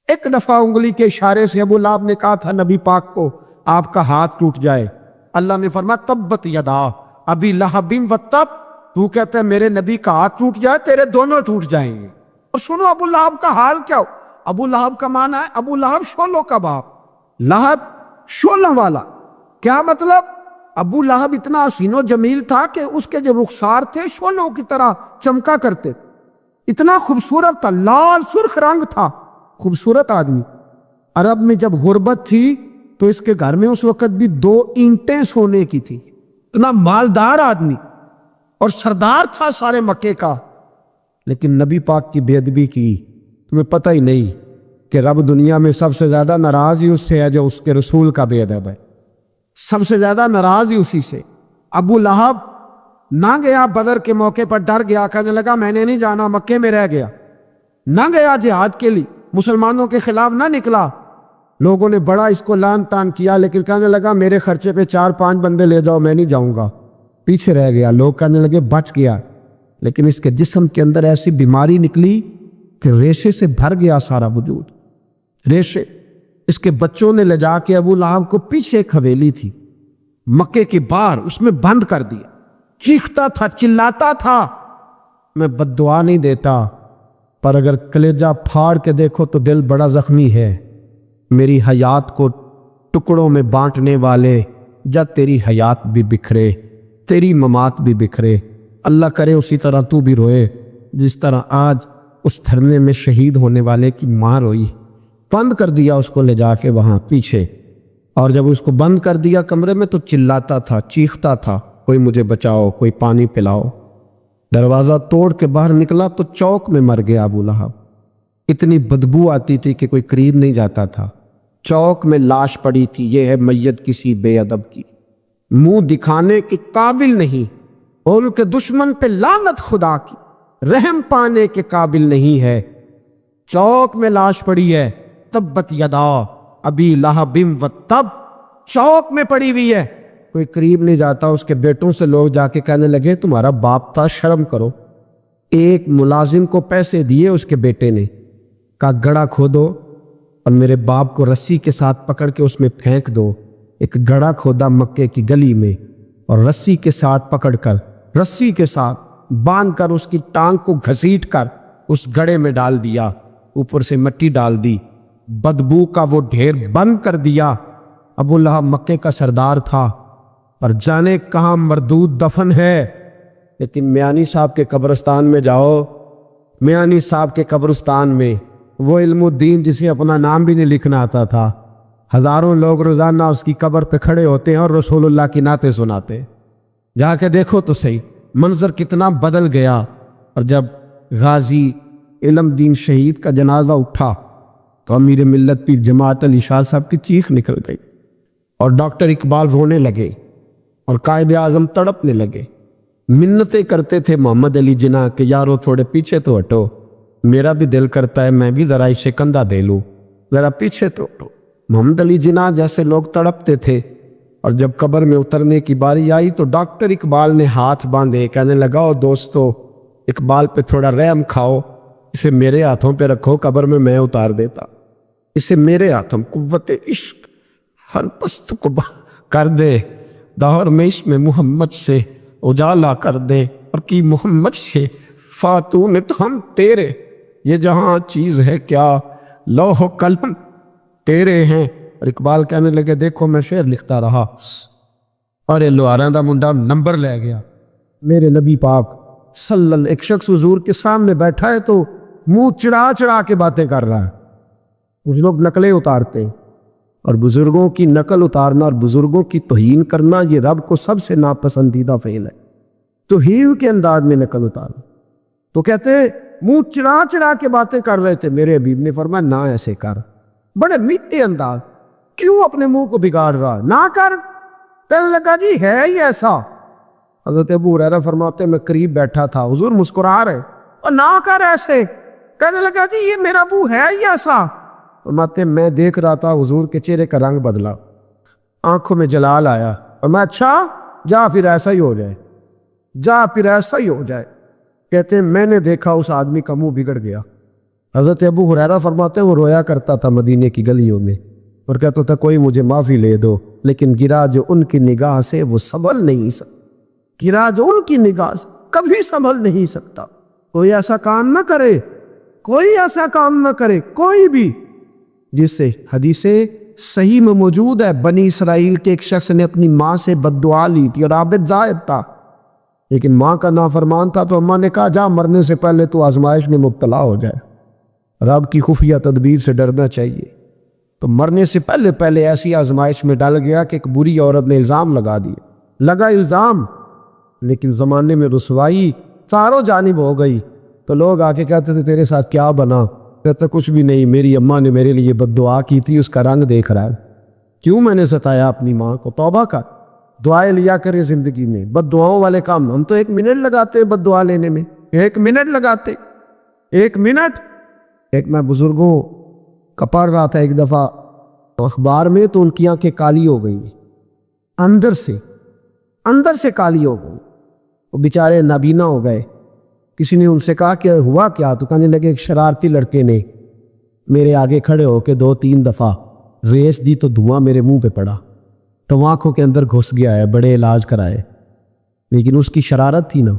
ایک دفعہ انگلی کے اشارے سے ابو لہب نے کہا تھا نبی پاک کو آپ کا ہاتھ ٹوٹ جائے، اللہ نے فرمایا تبت یدا ابی لہب وتب، تو کہتا ہے میرے نبی کا ہاتھ ٹوٹ جائے تیرے دونوں ٹوٹ جائیں گے۔ اور سنو ابو لہب کا حال کیا ہو۔ ابو لہب کا معنی ہے ابو لہب شولوں کا باپ، لہب شولوں والا۔ کیا مطلب؟ ابو لہب اتنا حسین و جمیل تھا کہ اس کے جو رخسار تھے شولوں کی طرح چمکا کرتے، اتنا خوبصورت تھا، لال سرخ رنگ تھا، خوبصورت آدمی۔ عرب میں جب غربت تھی تو اس کے گھر میں اس وقت بھی 2 اینٹیں سونے کی تھی، اتنا مالدار آدمی اور سردار تھا سارے مکے کا۔ لیکن نبی پاک کی بے ادبی کی، تمہیں پتہ ہی نہیں کہ رب دنیا میں سب سے زیادہ ناراض ہی اس سے ہے جو اس کے رسول کا بے ادب ہے، سب سے زیادہ ناراض ہی اسی سے۔ ابو لہب نہ گیا بدر کے موقع پر، ڈر گیا، کہنے لگا میں نے نہیں جانا، مکے میں رہ گیا، نہ گیا جہاد کے لیے، مسلمانوں کے خلاف نہ نکلا۔ لوگوں نے بڑا اس کو لان تان کیا، لیکن کہنے لگا میرے خرچے پہ 4-5 بندے لے جاؤ، میں نہیں جاؤں گا، پیچھے رہ گیا۔ لوگ کہنے لگے بچ گیا، لیکن اس کے جسم کے اندر ایسی بیماری نکلی کہ ریشے سے بھر گیا سارا وجود، ریشے۔ اس کے بچوں نے لے جا کے ابو لہب کو پیچھے ایک حویلی تھی مکے کے باہر، اس میں بند کر دیا، چیختا تھا، چلاتا تھا۔ میں بد دعا نہیں دیتا، پر اگر کلیجہ پھاڑ کے دیکھو تو دل بڑا زخمی ہے۔ میری حیات کو ٹکڑوں میں بانٹنے والے، جب تیری حیات بھی بکھرے تیری ممات بھی بکھرے، اللہ کرے اسی طرح تو بھی روئے جس طرح آج اس دھرنے میں شہید ہونے والے کی ماں روئی۔ بند کر دیا اس کو لے جا کے وہاں پیچھے، اور جب اس کو بند کر دیا کمرے میں تو چلاتا تھا، چیختا تھا، کوئی مجھے بچاؤ، کوئی پانی پلاؤ۔ دروازہ توڑ کے باہر نکلا تو چوک میں مر گیا ابو لہب۔ اتنی بدبو آتی تھی کہ کوئی قریب نہیں جاتا تھا۔ چوک میں لاش پڑی تھی، یہ ہے میت کسی بے ادب کی، منہ دکھانے کے قابل نہیں، اور ان کے دشمن پہ لعنت خدا کی، رحم پانے کے قابل نہیں ہے۔ چوک میں لاش پڑی ہے، تبت یدا ابی لہب وتب، چوک میں پڑی ہوئی ہے، کوئی قریب نہیں جاتا۔ اس کے بیٹوں سے لوگ جا کے کہنے لگے تمہارا باپ تھا، شرم کرو۔ ایک ملازم کو پیسے دیے اس کے بیٹے نے، کہا گڑھا کھودو اور میرے باپ کو رسی کے ساتھ پکڑ کے اس میں پھینک دو۔ ایک گڑھا کھودا مکے کی گلی میں، اور رسی کے ساتھ پکڑ کر، رسی کے ساتھ باندھ کر اس کی ٹانگ کو گھسیٹ کر اس گڑھے میں ڈال دیا، اوپر سے مٹی ڈال دی، بدبو کا وہ ڈھیر بند کر دیا۔ ابو لہب مکے کا سردار تھا، پر جانے کہاں مردود دفن ہے۔ لیکن میانی صاحب کے قبرستان میں جاؤ، میانی صاحب کے قبرستان میں وہ علم الدین جسے اپنا نام بھی نہیں لکھنا آتا تھا، ہزاروں لوگ روزانہ اس کی قبر پہ کھڑے ہوتے ہیں اور رسول اللہ کی نعتیں سناتے۔ جا کے دیکھو تو صحیح، منظر کتنا بدل گیا۔ اور جب غازی علم دین شہید کا جنازہ اٹھا تو امیر ملت پیر جماعت علی شاہ صاحب کی چیخ نکل گئی، اور ڈاکٹر اقبال رونے لگے، اور قائد اعظم تڑپنے لگے، منتیں کرتے تھے محمد علی جناح کہ یارو تھوڑے پیچھے تو ہٹو، میرا بھی دل کرتا ہے میں بھی ذرا اسے کندھا دے لوں، ذرا پیچھے تو ہٹو۔ محمد علی جناح جیسے لوگ تڑپتے تھے، اور جب قبر میں اترنے کی باری آئی تو ڈاکٹر اقبال نے ہاتھ باندھے، کہنے لگا او دوستو، اقبال پہ تھوڑا رحم کھاؤ، اسے میرے ہاتھوں پہ رکھو، قبر میں اتار دیتا، اسے میرے ہاتھوں، قوت عشق ہر پست کو کر دے، دور میں اس میں محمد سے اجالا کر دے، اور کی محمد سے فاتون تو ہم تیرے، یہ جہاں چیز ہے کیا لوح و قلم تیرے ہیں۔ اور اقبال کہنے لگے دیکھو میں شعر لکھتا رہا، اور یہ لوہاراں دا منڈا نمبر لے گیا۔ میرے نبی پاک صلی اللہ، ایک شخص حضور کے سامنے بیٹھا ہے تو منہ چڑھا چڑھا کے باتیں کر رہا ہے۔ کچھ لوگ نقلیں اتارتے ہیں، اور بزرگوں کی نقل اتارنا اور بزرگوں کی توہین کرنا یہ رب کو سب سے ناپسندیدہ فعل ہے، توہین کے انداز میں نقل اتارنا۔ تو کہتے منہ چڑھا چڑھا کے باتیں کر رہے تھے، میرے حبیب نے فرمایا نہ ایسے کر، بڑے میٹھے انداز، کیوں اپنے منہ کو بگاڑ رہا، نہ کر۔ کہنے لگا جی ہے ہی ایسا۔ حضرت ابو ہریرہ فرماتے میں قریب بیٹھا تھا، حضور مسکرا رہے، اور نہ کر ایسے۔ کہنے لگا جی یہ میرا ابو ہے ہی ایسا۔ فرماتے میں دیکھ رہا تھا حضور کے چہرے کا رنگ بدلا، آنکھوں میں جلال آیا، اور میں اچھا جا پھر ایسا ہی ہو جائے، جا پھر ایسا ہی ہو جائے۔ کہتے ہیں میں نے دیکھا اس آدمی کا منہ بگڑ گیا، حضرت ابو ہریرہ فرماتے ہیں وہ رویا کرتا تھا مدینے کی گلیوں میں اور کہتا تھا کوئی مجھے معافی لے دو، لیکن گرا جو ان کی نگاہ سے وہ سنبھل نہیں سکتا، گرا جو ان کی نگاہ سے کبھی سنبھل نہیں سکتا۔ کوئی ایسا کام نہ کرے، کوئی ایسا کام نہ کرے، کوئی بھی، جس سے حدیث صحیح میں موجود ہے بنی اسرائیل کے ایک شخص نے اپنی ماں سے بد دعا لی تھی اور عابد زاہد تھا، لیکن ماں کا نافرمان تھا، تو اماں نے کہا جا مرنے سے پہلے تو آزمائش میں مبتلا ہو جائے، رب کی خفیہ تدبیر سے ڈرنا چاہیے۔ تو مرنے سے پہلے ایسی آزمائش میں ڈال گیا کہ ایک بری عورت نے الزام لگا دیا، لگا الزام، لیکن زمانے میں رسوائی چاروں جانب ہو گئی، تو لوگ آ کے کہتے تھے تیرے ساتھ کیا بنا؟ کہتا کچھ بھی نہیں، میری اماں نے میرے لیے بد دعا کی تھی، اس کا رنگ دیکھ رہا ہے، کیوں میں نے ستایا اپنی ماں کو؟ توبہ کر، دعائیں لیا کرے زندگی میں، بد دعاؤں والے کام ہم تو 1 منٹ لگاتے بد دعا لینے میں، 1 منٹ لگاتے، 1 منٹ۔ ایک میں بزرگوں کا پڑھ رہا تھا ایک دفعہ اخبار میں، تو ان کی آنکھیں کالی ہو گئی، اندر سے کالی ہو گئی، وہ بیچارے نابینا ہو گئے۔ کسی نے ان سے کہا کہ ہوا کیا؟ تو کہنے لگے ایک شرارتی لڑکے نے میرے آگے کھڑے ہو کے 2-3 دفعہ ریس دی تو دھواں میرے منہ پہ پڑا، تو آنکھوں کے اندر گھس گیا ہے، بڑے علاج کرائے، لیکن اس کی شرارت تھی نا۔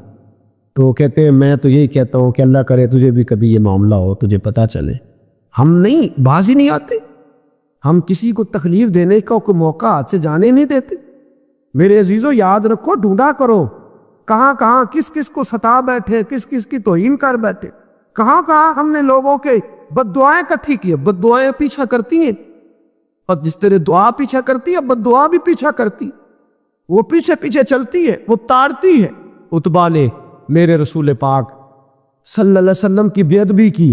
تو وہ کہتے ہیں میں تو یہی کہتا ہوں کہ اللہ کرے تجھے بھی کبھی یہ معاملہ ہو، تجھے پتہ چلے۔ ہم نہیں، باز ہی نہیں آتے، ہم کسی کو تکلیف دینے کا کوئی موقع ہاتھ سے جانے نہیں دیتے۔ میرے عزیزو یاد رکھو، ڈھونڈا کرو کہاں کہاں کس کس کو ستا بیٹھے، کس کس کی توہین کر بیٹھے، کہاں کہاں ہم نے لوگوں کے بد دعائیں اکٹھی کی۔ بد دعائیں پیچھا کرتی ہیں، اور جس طرح دعا پیچھا کرتی ہے بد دعا بھی پیچھا کرتی، وہ پیچھے پیچھے چلتی ہے، وہ تارتی ہے۔ عتبہ نے میرے رسول پاک صلی اللہ علیہ وسلم کی بے ادبی کی،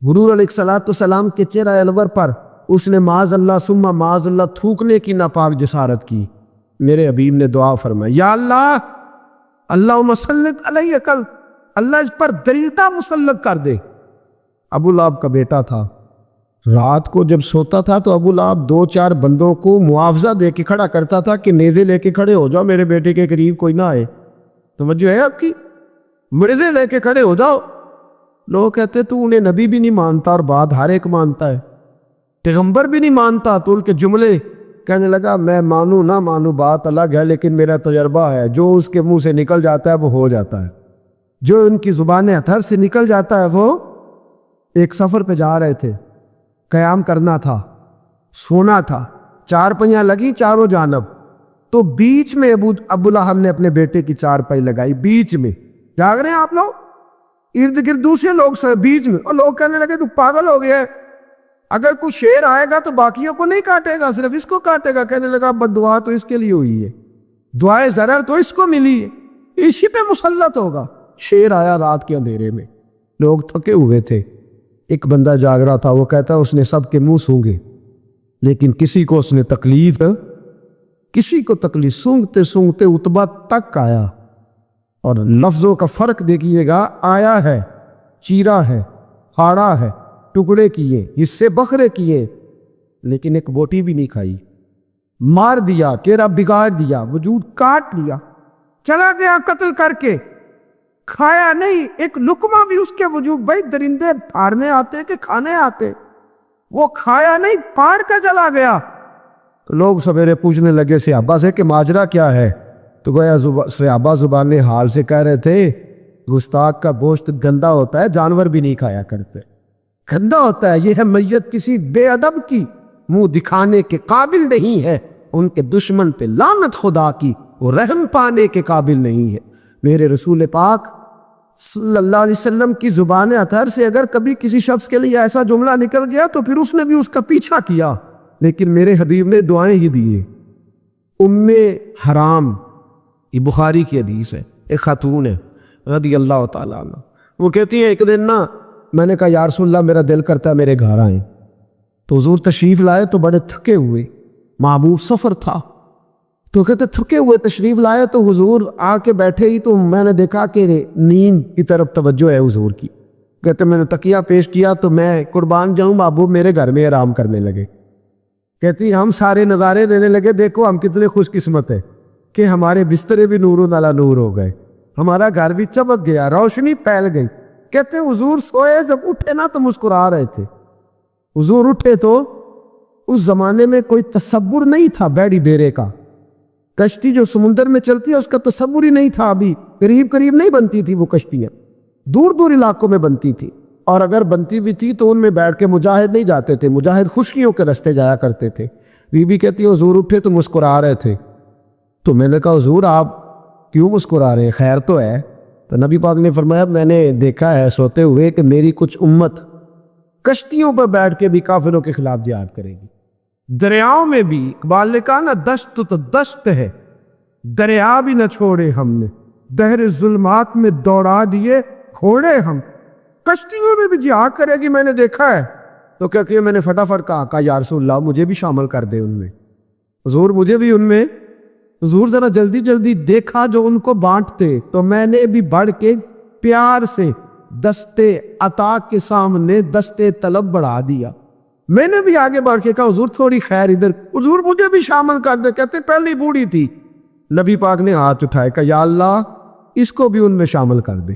حضور علیہ السلام کے چہرہ انور پر اس نے معاذ اللہ ثم معاذ اللہ تھوکنے کی ناپاک جسارت کی۔ میرے حبیب نے دعا فرمائی، یا اللہ، اللہم سلط علیہ کل، اللہ اس پر دریدہ مسلط کر دے۔ ابو لہب کا بیٹا تھا، رات کو جب سوتا تھا تو ابو لہب 2-4 بندوں کو معاوضہ دے کے کھڑا کرتا تھا کہ نیزے لے کے کھڑے ہو جاؤ، میرے بیٹے کے قریب کوئی نہ آئے۔ توجہ ہے آپ کی؟ نیزے لے کے کھڑے ہو جاؤ۔ لوگ کہتے تو انہیں نبی بھی نہیں مانتا اور بات ہر ایک مانتا ہے، پیغمبر بھی نہیں مانتا، تو ان کے جملے کہنے لگا میں مانوں نہ مانوں بات الگ ہے، لیکن میرا تجربہ ہے، جو اس کے منہ سے نکل جاتا ہے وہ ہو جاتا ہے، جو ان کی زبان اتھر سے نکل جاتا ہے وہ۔ ایک سفر پہ جا رہے تھے، قیام کرنا تھا، سونا تھا، 4 پہیاں لگی چاروں جانب، تو بیچ میں ابو لہب نے اپنے بیٹے کی 4 پائی لگائی، بیچ میں۔ جاگ رہے ہیں آپ لوگ؟ ارد گرد دوسرے لوگ سے بیچ میں، اور لوگ کہنے لگے تو پاگل ہو گیا ہے، اگر کوئی شیر آئے گا تو باقیوں کو نہیں کاٹے گا، صرف اس کو کاٹے گا۔ کہنے لگا بد دعا تو اس کے لیے ہوئی ہے، دعائے ضرر تو اس کو ملی ہے، اسی پہ مسلط ہوگا۔ شیر آیا رات کے اندھیرے میں، لوگ تھکے ہوئے تھے، ایک بندہ جاگ رہا تھا، وہ کہتا اس نے سب کے منہ سونگے، لیکن کسی کو اس نے تکلیف سونگتے سونگتے عتبہ تک آیا۔ اور لفظوں کا فرق دیکھیے گا، آیا ہے، چیرا ہے، پھاڑا ہے، ٹکڑے کیے، حصے بکھرے کیے، لیکن ایک بوٹی بھی نہیں کھائی، مار دیا، چہرہ بگاڑ دیا، وجود کاٹ لیا، چلا گیا قتل کر کے، کھایا نہیں، ایک لقمہ بھی اس کے وجود، بھائی درندے پھاڑنے آتے کہ کھانے آتے، وہ کھایا نہیں، پھاڑ کے چلا گیا۔ تو لوگ سویرے پوچھنے لگے صحابہ سے کہ ماجرا کیا ہے؟ تو گویا صحابہ زبان حال سے کہہ رہے تھے گستاخ کا گوشت گندا ہوتا ہے، جانور بھی نہیں کھایا کرتے، گندا ہوتا ہے، یہ ہے میت کسی بے ادب کی، منہ دکھانے کے قابل نہیں ہے، ان کے دشمن پہ لعنت خدا کی، وہ رحم پانے کے قابل نہیں ہے۔ میرے رسول پاک صلی اللہ علیہ وسلم کی زبان اطہر سے اگر کبھی کسی شخص کے لیے ایسا جملہ نکل گیا تو پھر اس نے بھی اس کا پیچھا کیا، لیکن میرے حبیب نے دعائیں ہی دیے۔ ام حرام، یہ بخاری کی حدیث ہے، ایک خاتون ہے رضی اللہ تعالیٰ عنہ، وہ کہتی ہیں ایک دن نا میں نے کہا یا رسول اللہ میرا دل کرتا ہے میرے گھر آئیں، تو حضور تشریف لائے تو بڑے تھکے ہوئے، محبوب سفر تھا، تو کہتے تھکے ہوئے تشریف لائے، تو حضور آ کے بیٹھے ہی تو میں نے دیکھا کہ نیند کی طرف توجہ ہے حضور کی، کہتے میں نے تکیہ پیش کیا تو میں قربان جاؤں محبوب میرے گھر میں آرام کرنے لگے، کہتی ہم سارے نظارے دینے لگے، دیکھو ہم کتنے خوش قسمت ہیں کہ ہمارے بسترے بھی نور علی نور ہو گئے، ہمارا گھر بھی چمک گیا، روشنی پھیل گئی، کہتے ہیں حضور سوئے جب اٹھے نا تو مسکرا رہے تھے. حضور اٹھے تو اس زمانے میں کوئی تصور نہیں تھا بیڑی بیرے کا. کشتی جو سمندر میں چلتی ہے اس کا تصور ہی نہیں تھا. ابھی قریب قریب نہیں بنتی تھی وہ کشتیاں, دور دور علاقوں میں بنتی تھی, اور اگر بنتی بھی تھی تو ان میں بیٹھ کے مجاہد نہیں جاتے تھے, مجاہد خشکیوں کے راستے جایا کرتے تھے. بی بی کہتی ہے حضور اٹھے تو مسکرا رہے تھے. تو میں نے کہا حضور آپ کیوں مسکرا رہے ہیں, خیر تو ہے؟ تو نبی پاک نے فرمایا میں نے دیکھا ہے سوتے ہوئے کہ میری کچھ امت کشتیوں پر بیٹھ کے بھی کافروں کے خلاف جہاد کرے گی. دریاؤں میں بھی اقبال نے کہا نا دشت تو دشت ہے, دریا بھی نہ چھوڑے ہم نے, دہر ظلمات میں دوڑا دیے کھوڑے ہم. کشتیوں میں بھی جہاد کرے گی میں نے دیکھا ہے. تو کہتی ہے میں نے فٹافٹ کہا یا رسول اللہ مجھے بھی شامل کر دے ان میں. حضور مجھے بھی ان میں. حضور ذرا جلدی جلدی دیکھا جو ان کو بانٹتے, تو میں نے بھی بڑھ کے پیار سے دستے عطا کے سامنے دستے طلب بڑھا دیا. میں نے بھی آگے بڑھ کے کہا حضور تھوڑی خیر ادھر, حضور مجھے بھی شامل کر دے. کہتے پہلی بوڑھی تھی. نبی پاک نے ہاتھ اٹھائے کہ یا اللہ اس کو بھی ان میں شامل کر دے.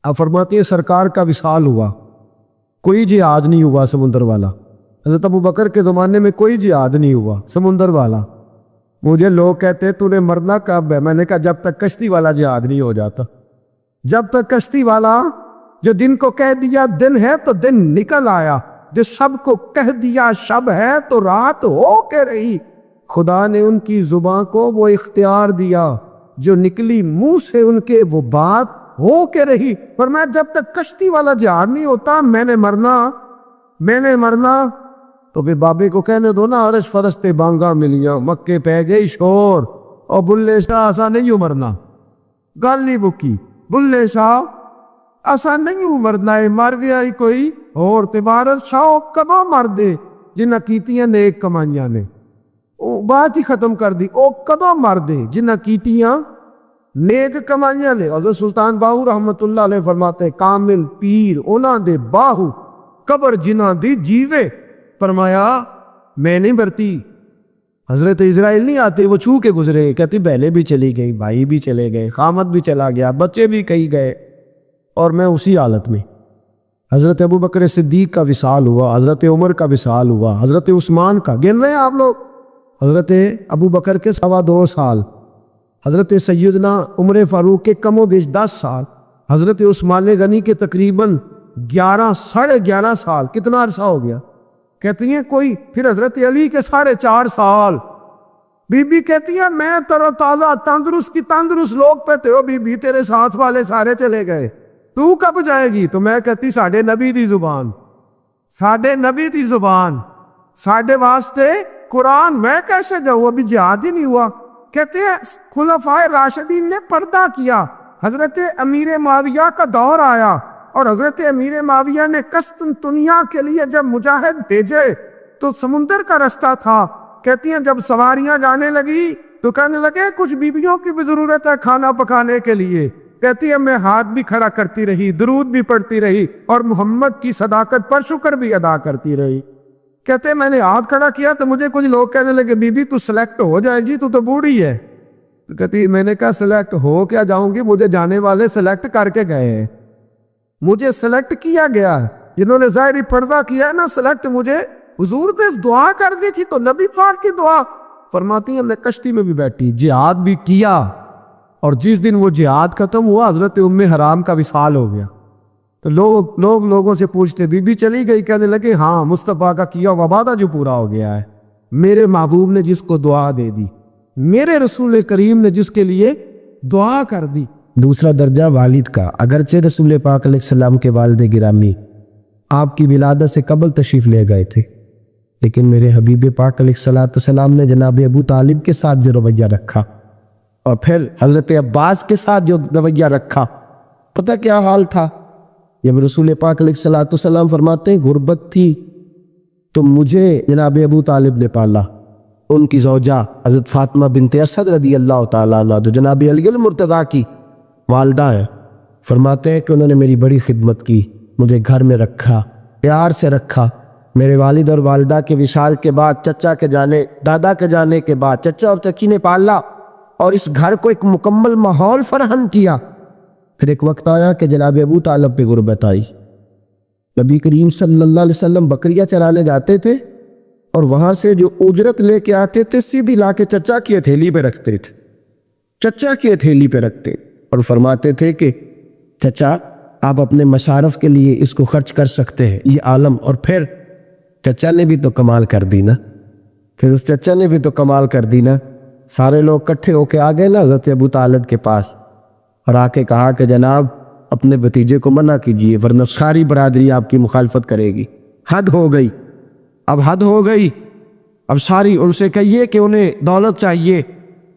اب فرماتی ہے سرکار کا وصال ہوا, کوئی جہاد نہیں ہوا سمندر والا. حضرت ابو بکر کے زمانے میں کوئی جہاد نہیں ہوا سمندر والا. مجھے لوگ کہتے تو نے مرنا کب ہے؟ میں نے کہا جب تک کشتی والا جہاد نہیں ہو جاتا. جب تک کشتی والا جو دن کو کہہ دیا دن ہے تو دن نکل آیا, جو شب کو کہہ دیا شب ہے تو رات ہو کے رہی. خدا نے ان کی زبان کو وہ اختیار دیا, جو نکلی منہ سے ان کے وہ بات ہو کے رہی. پر میں جب تک کشتی والا جہاد نہیں ہوتا میں نے مرنا. تو پھر بابے کو کہنے دو نا عرش فرشتے بانگا ملیاں مکے پہ گئی شور, اور بلے شاہ ایسا نہیں مرنا. گل نہیں بکی بلے شاہ ایسا نہیں مرنا ہے, مر گیا ہی کوئی اور تبارت شاہ کدوں مر دے جنہ کیتیاں نیک کمائیاں نے. بات ہی ختم کر دی, او کدوں مر دے جنہ کیتیاں نیک کمائیاں نے. حضرت سلطان باہو رحمت اللہ علیہ فرماتے کامل پیر انہاں دے باہو قبر جنہ دی جیوے. فرمایا میں نہیں برتی. حضرت اسرائیل نہیں آتے وہ چھو کے گزرے, کہتی بہنیں بھی چلی گئی, بھائی بھی چلے گئے, خامد بھی چلا گیا, بچے بھی کہیں گئے, اور میں اسی حالت میں. حضرت ابو بکر صدیق کا وصال ہوا, حضرت عمر کا وصال ہوا, حضرت عثمان کا گن رہے ہیں آپ لوگ. حضرت ابو بکر کے 2.25 سال, حضرت سیدنا عمر فاروق کے کم و بیش 10 سال, حضرت عثمان غنی کے تقریباً 11 سال. کتنا عرصہ ہو گیا؟ کہتی ہیں کوئی. پھر حضرت علی کے 4.5 سال. بی بی کہتی ہے میں تر و تازہ تندرست کی تندرست لوگ پہتے ہو, بی بی تیرے ساتھ والے سارے چلے گئے, تو کب جائے گی؟ تو میں کہتی ساڈے نبی دی زبان, ساڈے واسطے قرآن, میں کیسے جاؤں, ابھی جہاد ہی نہیں ہوا. کہتے ہیں خلفائے راشدین نے پردہ کیا, حضرت امیر معاویہ کا دور آیا, اور حضرت امیر معاویہ نے قسطنطنیہ کے لیے جب مجاہد بھیجے تو سمندر کا رستہ تھا. کہتی ہیں جب سواریاں جانے لگی تو کہنے لگے کچھ بیویوں کی بھی ضرورت ہے کھانا پکانے کے لیے. کہتی ہے میں ہاتھ بھی کھڑا کرتی رہی, درود بھی پڑھتی رہی, اور محمد کی صداقت پر شکر بھی ادا کرتی رہی. کہتے ہیں میں نے ہاتھ کھڑا کیا تو مجھے کچھ لوگ کہنے لگے بی بی تو سلیکٹ ہو جائے گی, تو بوڑھی ہے. تو کہتی میں نے کہا سلیکٹ ہو کیا جاؤں گی, مجھے جانے والے سلیکٹ کر کے گئے ہیں, مجھے سلیکٹ کیا گیا ہے. جنہوں نے ظاہری پردہ کیا ہے نا سلیکٹ, مجھے حضور نے دعا کر دی تھی تو نبی پاک کی دعا. فرماتی ہیں میں کشتی میں بھی بیٹھی, جہاد بھی کیا, اور جس دن وہ جہاد ختم ہوا حضرت ام حرام کا وصال ہو گیا. تو لوگوں سے پوچھتے بی بی چلی گئی, کہنے لگے ہاں مصطفیٰ کا کیا ہوا وعدہ جو پورا ہو گیا ہے, میرے محبوب نے جس کو دعا دے دی, میرے رسول کریم نے جس کے لیے دعا کر دی. دوسرا درجہ والد کا. اگرچہ رسول پاک علیہ السلام کے والد گرامی آپ کی ولادت سے قبل تشریف لے گئے تھے, لیکن میرے حبیب پاک علیہ السلام نے جناب ابو طالب کے ساتھ جو رویہ رکھا, اور پھر حضرت عباس کے ساتھ جو رویہ رکھا, پتہ کیا حال تھا؟ جب رسول پاک علیہ السلام فرماتے ہیں غربت تھی تو مجھے جناب ابو طالب نے پالا. ان کی زوجہ حضرت فاطمہ بنت اسد رضی اللہ تعالیٰ عنہ جو جناب علی المرتضیٰ کی والدہ ہیں, فرماتے ہیں کہ انہوں نے میری بڑی خدمت کی, مجھے گھر میں رکھا, پیار سے رکھا. میرے والد اور والدہ کے وصال کے بعد, چچا کے جانے, دادا کے جانے کے بعد چچا اور چچی نے پالا, اور اس گھر کو ایک مکمل ماحول فراہم کیا. پھر ایک وقت آیا کہ جناب ابو طالب پہ غربت آئی. نبی کریم صلی اللہ علیہ وسلم بکریاں چرانے جاتے تھے اور وہاں سے جو اجرت لے کے آتے تھے سیدھی لا کے چچا کی ہتھیلی پہ رکھتے تھے. چچا کی ہتھیلی پہ رکھتے اور فرماتے تھے کہ چچا آپ اپنے مصارف کے لیے اس کو خرچ کر سکتے ہیں یہ عالم. اور پھر چچا نے بھی تو کمال کر دی نا، پھر اس چچا نے بھی تو کمال کر دی نا. سارے لوگ کٹھے ہو کے آ گئے نا حضرت ابو طالب کے پاس اور آ کے کہا کہ جناب اپنے بھتیجے کو منع کیجئے ورنہ ساری برادری آپ کی مخالفت کرے گی. حد ہو گئی، اب حد ہو گئی. اب ساری ان سے کہیے کہ انہیں دولت چاہیے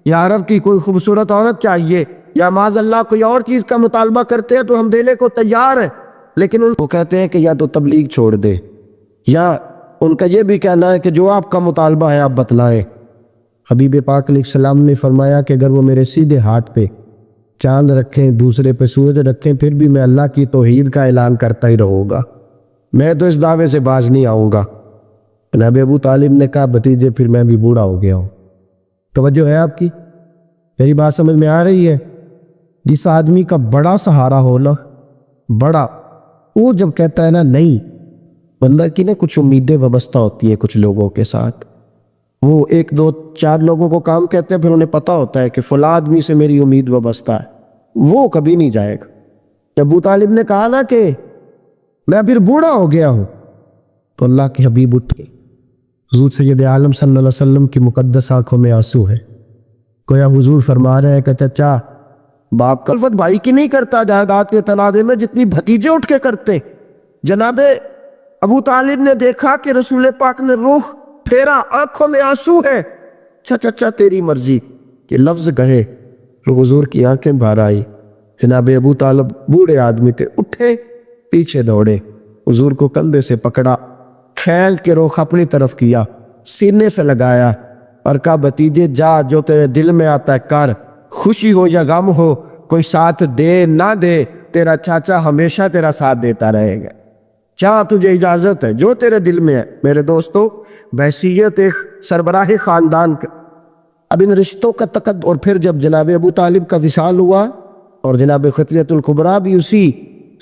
یا عرب کی کوئی خوبصورت عورت چاہیے یا معاذ اللہ کوئی اور چیز کا مطالبہ کرتے ہیں تو ہم دینے کو تیار ہیں. لیکن ان کو کہتے ہیں کہ یا تو تبلیغ چھوڑ دے یا ان کا یہ بھی کہنا ہے کہ جو آپ کا مطالبہ ہے آپ بتلائیں. حبیب پاک علیہ السلام نے فرمایا کہ اگر وہ میرے سیدھے ہاتھ پہ چاند رکھیں دوسرے پہ سورج رکھیں پھر بھی میں اللہ کی توحید کا اعلان کرتا ہی رہوں گا، میں تو اس دعوے سے باز نہیں آؤں گا. جناب ابو طالب نے کہا بھتیجے پھر میں بھی بوڑھا ہو گیا ہوں. توجہ ہے آپ کی؟ میری بات سمجھ میں آ رہی ہے؟ جس آدمی کا بڑا سہارا ہو نا، بڑا، وہ جب کہتا ہے نا نہیں، بندہ کی نا کچھ امیدیں وابستہ ہوتی ہیں کچھ لوگوں کے ساتھ. وہ ایک دو چار لوگوں کو کام کہتے ہیں پھر انہیں پتہ ہوتا ہے کہ فلاں آدمی سے میری امید وابستہ ہے، وہ کبھی نہیں جائے گا. ابو طالب نے کہا نا کہ میں پھر بوڑھا ہو گیا ہوں تو اللہ کے حبیب اٹھ گئے. حضور سید عالم صلی اللہ علیہ وسلم کی مقدس آنکھوں میں آنسو ہے. گویا حضور فرما رہے ہیں کہ چچا باپ کا الفت بھائی کی نہیں کرتا جائیداد کے تنازع میں جتنی بھتیجے اٹھ کے کرتے. جناب ابو طالب نے دیکھا کہ رسول پاک نے رخ پھیرا، آنکھوں میں آنسو ہے. چچا تیری مرضی کہ لفظ کہے تو حضور کی آنکھیں بھر آئی. جناب ابو طالب بوڑھے آدمی تھے، اٹھے پیچھے دوڑے، حضور کو کندھے سے پکڑا، کھیل کے رخ اپنی طرف کیا، سینے سے لگایا اور کہا بھتیجے جا جو تیرے دل میں آتا ہے کر، خوشی ہو یا غم ہو، کوئی ساتھ دے نہ دے تیرا چاچا ہمیشہ تیرا ساتھ دیتا رہے گا. چاہ تجھے اجازت ہے جو تیرے دل میں ہے. میرے دوستو بحیثیت ایک سربراہ خاندان کا اب ان رشتوں کا تقد. اور پھر جب جناب ابو طالب کا وصال ہوا اور جناب خطیۃ الکبریٰ بھی اسی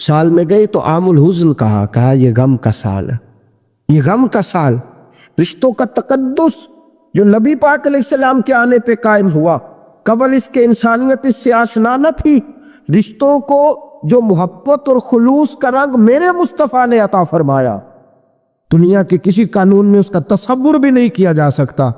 سال میں گئی تو عام الحزن کہا یہ غم کا سال ہے، یہ غم کا سال. رشتوں کا تقدس جو نبی پاک علیہ السلام کے آنے پہ قائم ہوا، قبل اس کے انسانیت اس سے آشنا نہ تھی. رشتوں کو جو محبت اور خلوص کا رنگ میرے مصطفیٰ نے عطا فرمایا، دنیا کے کسی قانون میں اس کا تصور بھی نہیں کیا جا سکتا.